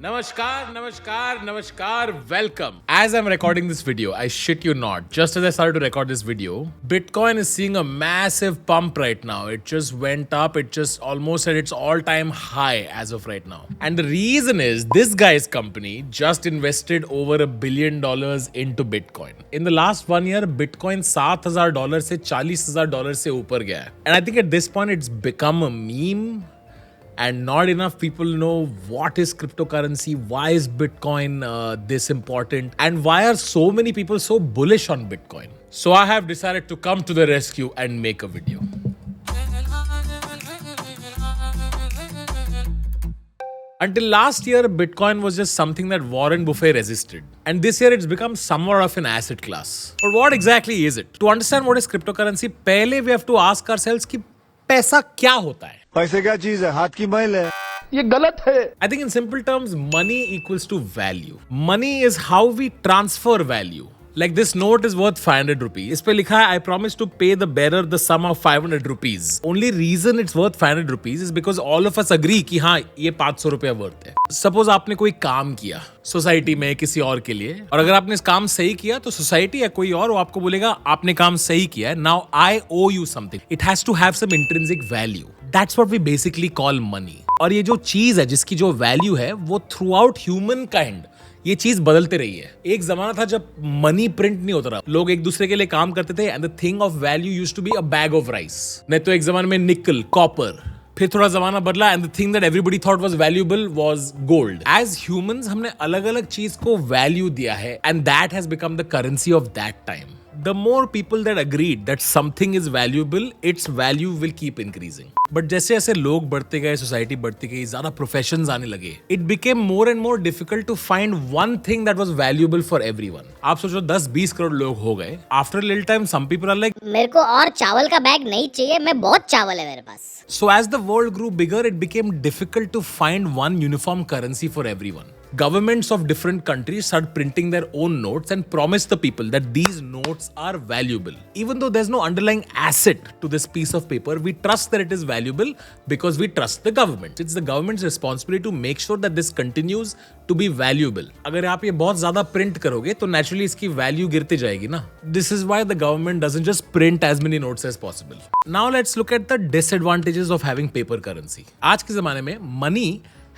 Namaskar, welcome. As I'm recording this video, I shit you not, just as I started to record this video, Bitcoin is seeing a massive pump right now. It just went up, it just almost at its all-time high as of right now. And the reason is, this guy's company just invested over $1 billion into Bitcoin. In the last 1 year, Bitcoin $7,000 से $40,000 से ऊपर गया है. And I think at this point, it's become a meme. And not enough people know what is cryptocurrency, why is Bitcoin this important, and why are so many people so bullish on Bitcoin. So I have decided to come to the rescue and make a video. Until last year, Bitcoin was just something that Warren Buffett resisted. And this year, it's become somewhat of an asset class. But what exactly is it? To understand what is cryptocurrency, पहले we have to ask ourselves कि पैसा क्या होता है? पैसे क्या चीज है? हाथ की मैल है. ये गलत है. I think in simple terms, money equals to value. Money is how we transfer value. Like this note is worth 500 rupees. इस पे लिखा है I promise to pay the bearer the sum of 500 rupees. Only reason it's worth 500 rupees is because all of us agree कि हाँ ये 500 रुपया worth है. Suppose आपने कोई काम किया सोसाइटी में किसी और के लिए, और अगर आपने इस काम सही किया तो सोसाइटी या कोई और वो आपको बोलेगा आपने काम सही किया है. Now I owe you something. It has to have some intrinsic value. That's what we basically call money. और ये जो चीज है जिसकी जो वैल्यू है वो थ्रू आउट ह्यूमन काइंड ये चीज बदलते रही है. एक जमाना था जब मनी प्रिंट नहीं होता था, लोग एक दूसरे के लिए काम करते थे and the thing of value used to be a bag of rice. नहीं तो एक जमाने में निकल, कॉपर. फिर थोड़ा जमाना बदला and the thing that everybody thought was valuable was gold. As humans हमने अलग अलग चीज को वैल्यू दिया है and that has become the currency of that time. The more people that agreed that something is valuable, its value will keep increasing. But जैसे जैसे लोग बढ़ते गए, सोसाइटी बढ़ती गई, ज्यादा प्रोफेशंस आने लगे, it became more and more difficult to find one thing that was valuable for everyone. आप सोचो 10-20 करोड़ लोग हो गए. After a little time, some people are like, मेरे को और चावल का बैग नहीं चाहिए, मैं बहुत चावल है मेरे पास. So as the world grew bigger, it became difficult to find one uniform currency for everyone. Governments of different countries started printing their own notes and promised the people that these notes are valuable. Even though there's no underlying asset to this piece of paper, we trust that it is valuable because we trust the government. It's the government's responsibility to make sure that this continues to be valuable. अगर आप ये बहुत ज़्यादा print करोगे तो naturally इसकी value गिरती जाएगी ना. This is why the government doesn't just print as many notes as possible. Now let's look at the disadvantages of having paper currency. आज के ज़माने में money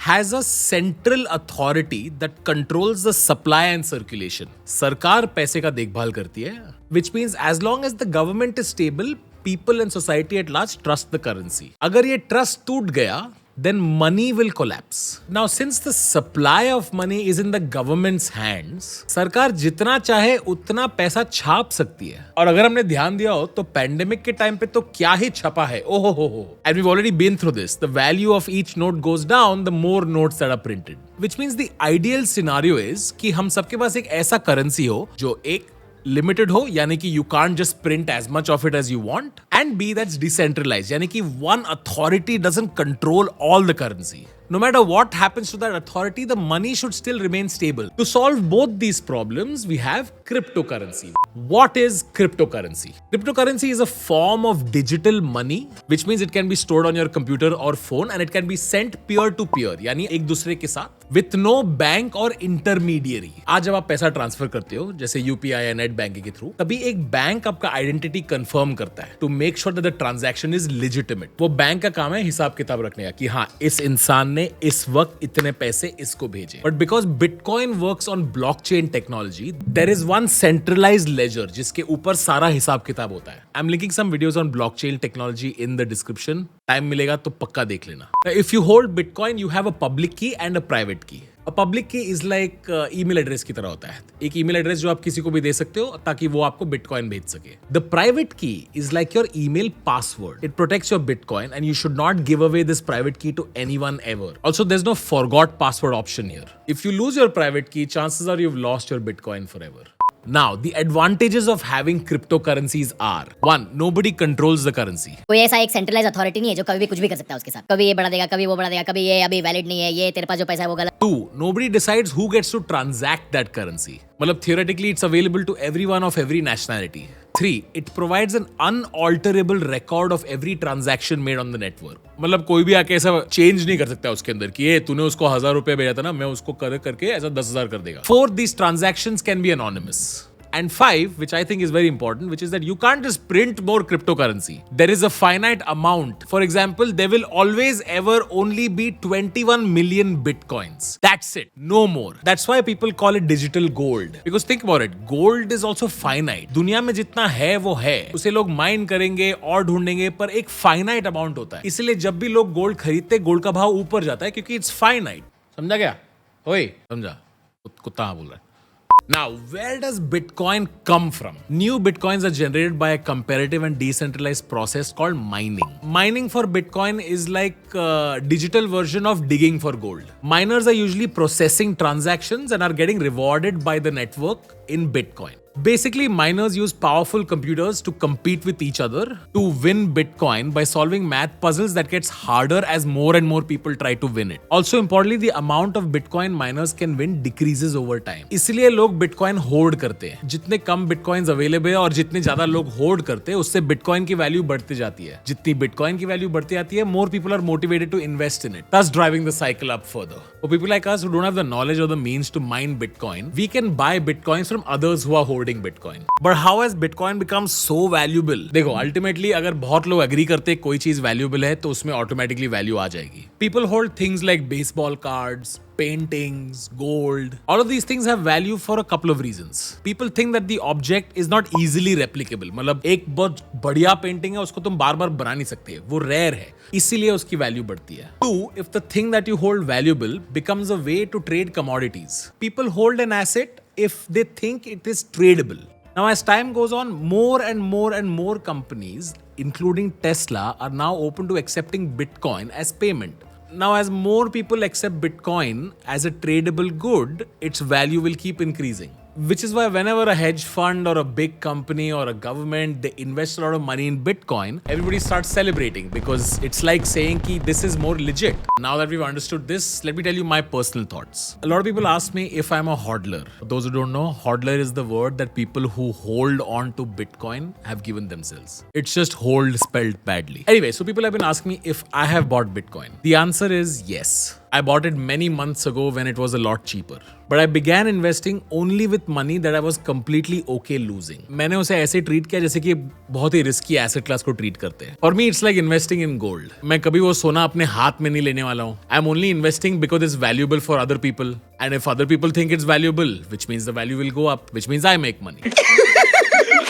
has a central authority that controls the supply and circulation. सरकार पैसे का देखभाल करती है, which means as long as the government is stable, people and society at large trust the currency. अगर ये trust टूट गया, then money will collapse. Now, since the supply of money is in the government's hands, सरकार जितना चाहे उतना पैसा छाप सकती है. और अगर हमने ध्यान दिया हो तो पैंडेमिक के टाइम पे तो क्या ही छपा है. ओहो हो. And we've already been through this. The value of each note goes down the more notes that are printed. Which means the ideal scenario is कि हम सबके पास एक ऐसा करेंसी हो जो एक लिमिटेड हो, यानी कि you can't just print as much of it as you want, and b that's decentralised, यानी कि one authority doesn't control all the currency. No matter what happens to that authority, the money should still remain stable. To solve both these problems, we have cryptocurrency. What is cryptocurrency? Cryptocurrency is a form of digital money, which means it can be stored on your computer or phone and it can be sent peer to peer, यानी एक दूसरे के साथ, with no bank or intermediary. आज जब आप पैसा transfer करते हो, जैसे UPI या नेट बैंकिंग के थ्रू, तभी एक बैंक आपका आइडेंटिटी कंफर्म करता है to make sure that the transaction is legitimate. वो बैंक का काम है हिसाब किताब रखने का कि हाँ इस इंसान ने इस वक्त इतने पैसे इसको भेजे. But because bitcoin works on blockchain technology, there is one centralised ledger जिसके ऊपर सारा हिसाब किताब होता है. I am linking some videos on blockchain technology in the description. Time मिलेगा तो पक्का देख लेना. If you hold bitcoin, you have a public key and a private key. A public key is like email address की तरह होता है. एक ईमेल एड्रेस जो आप किसी को भी दे सकते हो ताकि वो आपको बिटकॉइन भेज सके. The private key is like your email password. It protects your bitcoin and you should not give away this private key to anyone ever. Also there is no forgot password option here. If you lose your private key, chances are you've lost your bitcoin forever. Now, the advantages of having cryptocurrencies are: 1, nobody controls the currency. कोई ऐसा एक centralise authority नहीं है जो कभी भी कुछ भी कर सकता है उसके साथ. कभी ये बढ़ा देगा, कभी वो बढ़ा देगा, कभी ये अभी वैलिड नहीं है, ये तेरे पास जो पैसा है वो गलत. 2, nobody decides who gets to transact that currency. मतलब theoretically it's available to everyone of every nationality. 3. It provides an unalterable record of every transaction made on the network. मतलब कोई भी आके ऐसा चेंज नहीं कर सकता उसके अंदर कि ये तूने उसको 1000 रुपए भेजा था ना, मैं उसको करके ऐसा 10,000 कर देगा. 4. These transactions can be anonymous. And 5, which I think is very important, which is that you can't just print more cryptocurrency. There is a finite amount. For example, there will always ever only be 21 million bitcoins. That's it. No more. That's why people call it digital gold. Because think about it, gold is also finite. दुनिया में जितना है वो है. उसे लोग mine करेंगे और ढूंढेंगे, पर एक finite amount होता है. इसलिए जब भी लोग गोल्ड खरीदते, गोल्ड का भाव ऊपर जाता है क्योंकि it's finite. समझा क्या? ओए, समझा? कुत्ता बोल रहा है. Now, where does Bitcoin come from? New Bitcoins are generated by a comparative and decentralized process called mining. Mining for Bitcoin is like a digital version of digging for gold. Miners are usually processing transactions and are getting rewarded by the network in Bitcoin. Basically, miners use powerful computers to compete with each other to win Bitcoin by solving math puzzles that gets harder as more and more people try to win it. Also, importantly, the amount of Bitcoin miners can win decreases over time. इसलिए लोग Bitcoin hold करते हैं. जितने कम Bitcoins available है और जितने ज्यादा लोग होल्ड करते हैं, उससे Bitcoin की वैल्यू बढ़ती जाती है. जितनी Bitcoin की वैल्यू बढ़ती जाती है, more people are motivated to invest in it, thus driving the cycle up further. For people like us who don't have the knowledge or the means to mine Bitcoin, we can buy Bitcoins from others who are holding Bitcoin. But how has Bitcoin become so valuable? देखो, ultimately अगर बहुत लोग agree करते हैं कोई चीज valuable है तो उसमें automatically value आ जाएगी. People hold things like baseball cards, paintings, gold. All of these things have value for a couple of reasons. People think that the object is not easily replicable. मतलब एक बहुत बढ़िया painting है, उसको तुम बार बार बना नहीं सकते, वो रेयर है, इसीलिए उसकी वैल्यू बढ़ती है. 2. If the thing that you hold valuable becomes a way to trade commodities. People hold an asset if they think it is tradable. Now, as time goes on, more and more companies, including Tesla, are now open to accepting Bitcoin as payment. Now, as more people accept Bitcoin as a tradable good, its value will keep increasing. Which is why whenever a hedge fund or a big company or a government, they invest a lot of money in Bitcoin, everybody starts celebrating because it's like saying ki this is more legit. Now that we've understood this, let me tell you my personal thoughts. A lot of people ask me if I'm a hodler. For those who don't know, hodler is the word that people who hold on to Bitcoin have given themselves. It's just hold spelled badly. Anyway, so people have been asking me if I have bought Bitcoin. The answer is yes. I bought it many months ago when it was a lot cheaper. But I began investing only with money that I was completely okay losing. मैंने उसे ऐसे treat किया जैसे कि बहुत ही risky asset class को treat करते हैं. For me, it's like investing in gold. मैं कभी वो सोना अपने हाथ में नहीं लेने वाला हूँ. I'm only investing because it's valuable for other people. And if other people think it's valuable, which means the value will go up, which means I make money.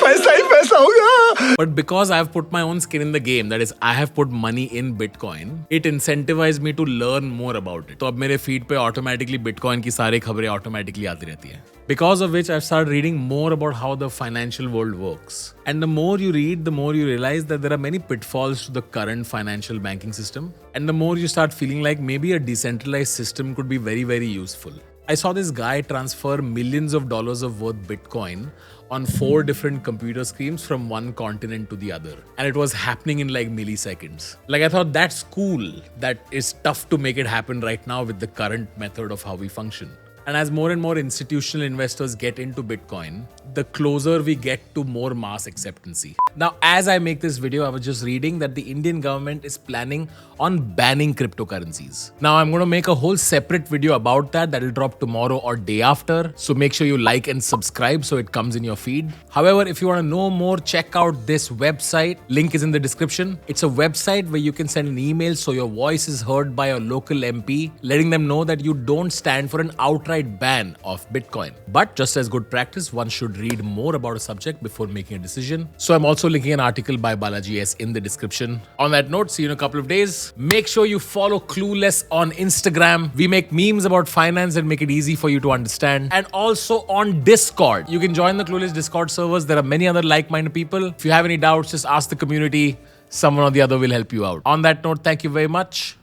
पैसा ही पैसा होगा. But because I have put my own skin in the game, that is, I have put money in Bitcoin, it incentivized me to learn more about it. तो अब मेरे feed पे automatically Bitcoin की सारी खबरें automatically आती रहती हैं. Because of which I've started reading more about how the financial world works. And the more you read, the more you realize that there are many pitfalls to the current financial banking system. And the more you start feeling like maybe a decentralized system could be very, very useful. I saw this guy transfer millions of dollars of worth Bitcoin on 4 different computer screens from one continent to the other. And it was happening in like milliseconds. Like I thought that's cool. That is tough to make it happen right now with the current method of how we function. And as more and more institutional investors get into Bitcoin, the closer we get to more mass acceptance. Now, as I make this video, I was just reading that the Indian government is planning on banning cryptocurrencies. Now, I'm going to make a whole separate video about that will drop tomorrow or day after. So make sure you like and subscribe so it comes in your feed. However, if you want to know more, check out this website. Link is in the description. It's a website where you can send an email so your voice is heard by a local MP, letting them know that you don't stand for an outright ban of Bitcoin. But just as good practice, one should read more about a subject before making a decision. So I'm also linking an article by Balaji S in the description. On that note, see you in a couple of days. Make sure you follow Clueless on Instagram. We make memes about finance and make it easy for you to understand. And also on Discord. You can join the Clueless Discord servers. There are many other like-minded people. If you have any doubts, just ask the community. Someone or the other will help you out. On that note, thank you very much.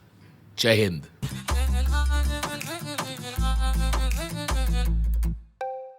Jai Hind.